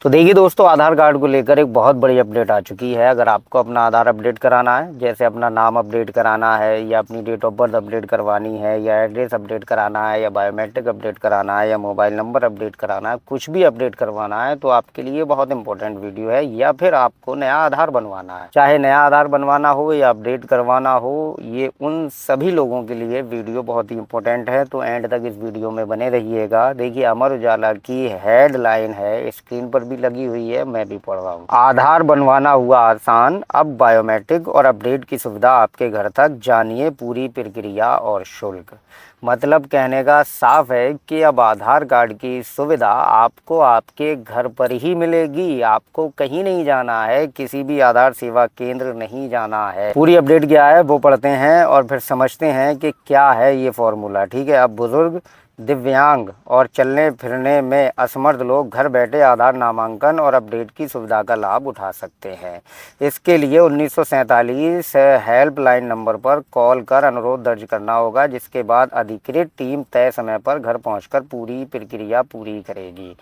तो देखिए दोस्तों, आधार कार्ड को लेकर एक बहुत बड़ी अपडेट आ चुकी है। अगर आपको अपना आधार अपडेट कराना है, जैसे अपना नाम अपडेट कराना है या अपनी डेट ऑफ बर्थ अपडेट करवानी है या एड्रेस अपडेट कराना है या बायोमेट्रिक अपडेट कराना है या मोबाइल नंबर अपडेट कराना है, कुछ भी अपडेट करवाना है तो आपके लिए बहुत इंपॉर्टेंट वीडियो है। या फिर आपको नया आधार बनवाना है, चाहे नया आधार बनवाना हो या अपडेट करवाना हो, ये उन सभी लोगों के लिए वीडियो बहुत ही इंपॉर्टेंट है। तो एंड तक इस वीडियो में बने रहिएगा। देखिए, अमर उजाला की हेडलाइन है, स्क्रीन पर भी लगी हुई है, मैं भी पढ़ रहा हूँ। आधार बनवाना हुआ आसान, अब बायोमेट्रिक और अपडेट की सुविधा आपके घर तक, जानिए पूरी प्रक्रिया और शुल्क। मतलब कहने का साफ है कि अब आधार कार्ड की सुविधा आपको आपके घर पर ही मिलेगी। आपको कहीं नहीं जाना है, किसी भी आधार सेवा केंद्र नहीं जाना है। पूरी अपडेट क्या है वो पढ़ते हैं और फिर समझते हैं कि क्या है ये फॉर्मूला। ठीक है, अब बुजुर्ग, दिव्यांग और चलने फिरने में असमर्थ लोग घर बैठे आधार नामांकन और अपडेट की सुविधा का लाभ उठा सकते हैं। इसके लिए 1947 हेल्पलाइन नंबर पर कॉल कर अनुरोध दर्ज करना होगा, जिसके बाद अधिकृत टीम तय समय पर घर पहुंचकर पूरी प्रक्रिया पूरी करेगी।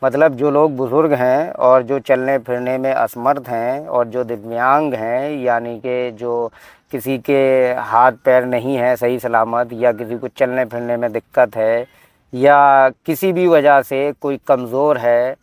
मतलब जो लोग बुजुर्ग हैं और जो चलने फिरने में असमर्थ हैं और जो दिव्यांग हैं, यानी कि जो किसी के हाथ पैर नहीं है सही सलामत, या किसी को चलने फिरने में दिक्कत है, या किसी भी वजह से कोई कमज़ोर है,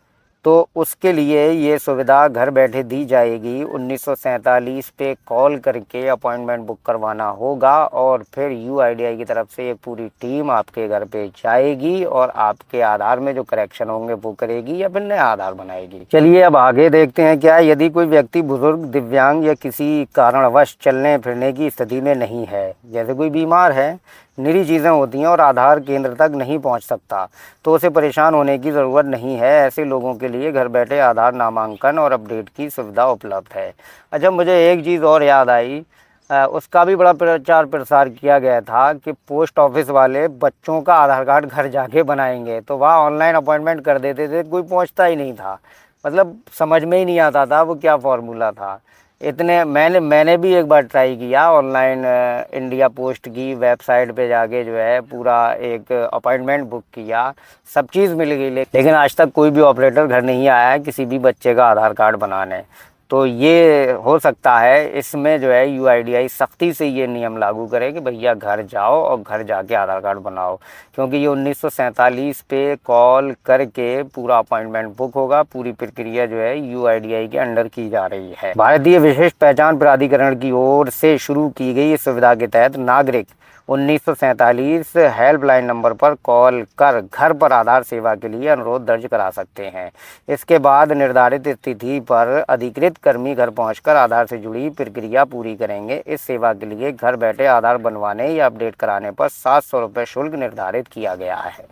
तो उसके लिए ये सुविधा घर बैठे दी जाएगी। 1947 पे कॉल करके अपॉइंटमेंट बुक करवाना होगा और फिर यूआईडीआई की तरफ से एक पूरी टीम आपके घर पे जाएगी और आपके आधार में जो करेक्शन होंगे वो करेगी या फिर नया आधार बनाएगी। चलिए अब आगे देखते हैं क्या। यदि कोई व्यक्ति बुजुर्ग, दिव्यांग या किसी कारणवश चलने फिरने की स्थिति में नहीं है, जैसे कोई बीमार है, निरी चीज़ें होती हैं और आधार केंद्र तक नहीं पहुंच सकता, तो उसे परेशान होने की ज़रूरत नहीं है। ऐसे लोगों के लिए घर बैठे आधार नामांकन और अपडेट की सुविधा उपलब्ध है। अच्छा, मुझे एक चीज़ और याद आई, उसका भी बड़ा प्रचार प्रसार किया गया था कि पोस्ट ऑफिस वाले बच्चों का आधार कार्ड घर जाके बनाएंगे, तो वहाँ ऑनलाइन अपॉइंटमेंट कर देते थे, कोई पहुँचता ही नहीं था। मतलब समझ में ही नहीं आता था वो क्या फॉर्मूला था। इतने मैंने भी एक बार ट्राई किया ऑनलाइन, इंडिया पोस्ट की वेबसाइट पे जाके जो है पूरा एक अपॉइंटमेंट बुक किया, सब चीज़ मिल गई, लेकिन आज तक कोई भी ऑपरेटर घर नहीं आया है किसी भी बच्चे का आधार कार्ड बनाने। तो ये हो सकता है इसमें जो है यूआईडीआई सख्ती से ये नियम लागू करे कि भैया घर जाओ और घर जाके आधार कार्ड बनाओ, क्योंकि ये 1947 पे कॉल करके पूरा अपॉइंटमेंट बुक होगा। पूरी प्रक्रिया जो है यूआईडीआई के अंडर की जा रही है। भारतीय विशिष्ट पहचान प्राधिकरण की ओर से शुरू की गई इस सुविधा के तहत नागरिक 1947 हेल्पलाइन नंबर पर कॉल कर घर पर आधार सेवा के लिए अनुरोध दर्ज करा सकते हैं। इसके बाद निर्धारित तिथि पर अधिकृत कर्मी घर पहुंचकर आधार से जुड़ी प्रक्रिया पूरी करेंगे। इस सेवा के लिए घर बैठे आधार बनवाने या अपडेट कराने पर 700 रुपये शुल्क निर्धारित किया गया है।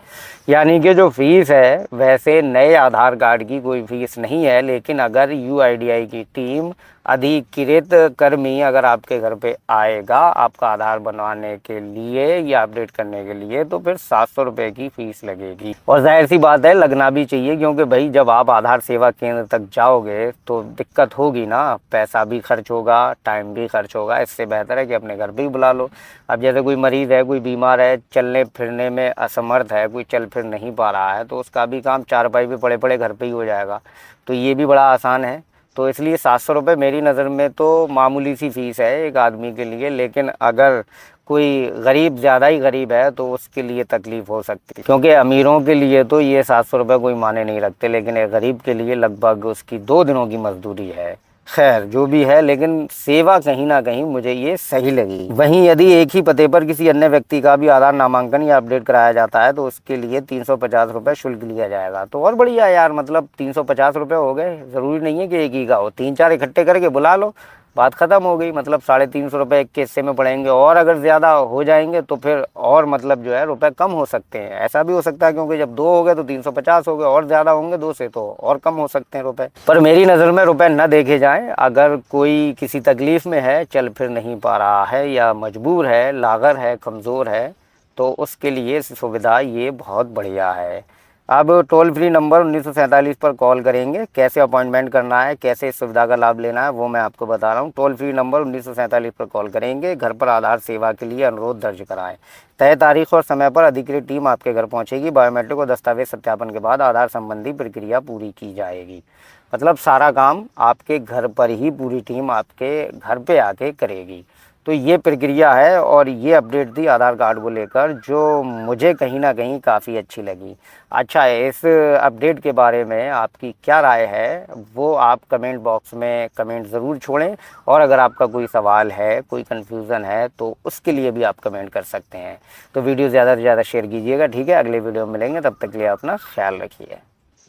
यानी कि जो फीस है वैसे नए आधार कार्ड की कोई फीस नहीं है, लेकिन अगर यूआईडीआई की टीम, अधिकृत कर्मी अगर आपके घर पे आएगा आपका आधार बनवाने के लिए या अपडेट करने के लिए, तो फिर 700 रुपये की फ़ीस लगेगी। और जाहिर सी बात है, लगना भी चाहिए, क्योंकि भाई जब आप आधार सेवा केंद्र तक जाओगे तो दिक्कत होगी ना, पैसा भी खर्च होगा, टाइम भी खर्च होगा। इससे बेहतर है कि अपने घर पे ही बुला लो। अब जैसे कोई मरीज़ है, कोई बीमार है, चलने फिरने में असमर्थ है, कोई चल फिर नहीं पा रहा है, तो उसका भी काम चारपाई पे पड़े पड़े घर पे ही हो जाएगा। तो ये भी बड़ा आसान है। तो इसलिए 700 रुपये मेरी नज़र में तो मामूली सी फ़ीस है एक आदमी के लिए। लेकिन अगर कोई गरीब, ज़्यादा ही गरीब है, तो उसके लिए तकलीफ़ हो सकती है, क्योंकि अमीरों के लिए तो ये 700 रुपये कोई माने नहीं रखते, लेकिन एक गरीब के लिए लगभग उसकी 2 दिनों की मजदूरी है। खैर जो भी है, लेकिन सेवा कहीं ना कहीं मुझे ये सही लगी। वहीं यदि एक ही पते पर किसी अन्य व्यक्ति का भी आधार नामांकन या अपडेट कराया जाता है तो उसके लिए 350 रुपये शुल्क लिया जाएगा। तो और बढ़िया यार, मतलब 350 रुपये हो गए। ज़रूरी नहीं है कि एक ही का हो, 3-4 इकट्ठे करके बुला लो, बात ख़त्म हो गई। मतलब 350 रुपये एक के हिस्से में पड़ेंगे, और अगर ज़्यादा हो जाएंगे तो फिर और मतलब जो है रुपए कम हो सकते हैं। ऐसा भी हो सकता है, क्योंकि जब 2 हो गए तो 350 हो गए, और ज़्यादा होंगे 2 से तो और कम हो सकते हैं रुपए। पर मेरी नज़र में रुपए न देखे जाएं। अगर कोई किसी तकलीफ़ में है, चल फिर नहीं पा रहा है या मजबूर है, लागर है, कमज़ोर है, तो उसके लिए सुविधा ये बहुत बढ़िया है। अब टोल फ्री नंबर 1947 पर कॉल करेंगे। कैसे अपॉइंटमेंट करना है, कैसे इस सुविधा का लाभ लेना है, वो मैं आपको बता रहा हूँ। टोल फ्री नंबर 1947 पर कॉल करेंगे। घर पर आधार सेवा के लिए अनुरोध दर्ज कराएं। तय तारीख और समय पर अधिकृत टीम आपके घर पहुंचेगी। बायोमेट्रिक और दस्तावेज सत्यापन के बाद आधार संबंधी प्रक्रिया पूरी की जाएगी। मतलब सारा काम आपके घर पर ही पूरी टीम आपके घर पे आके करेगी। तो ये प्रक्रिया है और ये अपडेट थी आधार कार्ड को लेकर, जो मुझे कहीं ना कहीं काफ़ी अच्छी लगी। अच्छा, इस अपडेट के बारे में आपकी क्या राय है, वो आप कमेंट बॉक्स में कमेंट ज़रूर छोड़ें। और अगर आपका कोई सवाल है, कोई कन्फ्यूज़न है, तो उसके लिए भी आप कमेंट कर सकते हैं। तो वीडियो ज़्यादा से ज़्यादा शेयर कीजिएगा, ठीक है। अगले वीडियो में मिलेंगे, तब तक के लिए अपना ख्याल रखिए।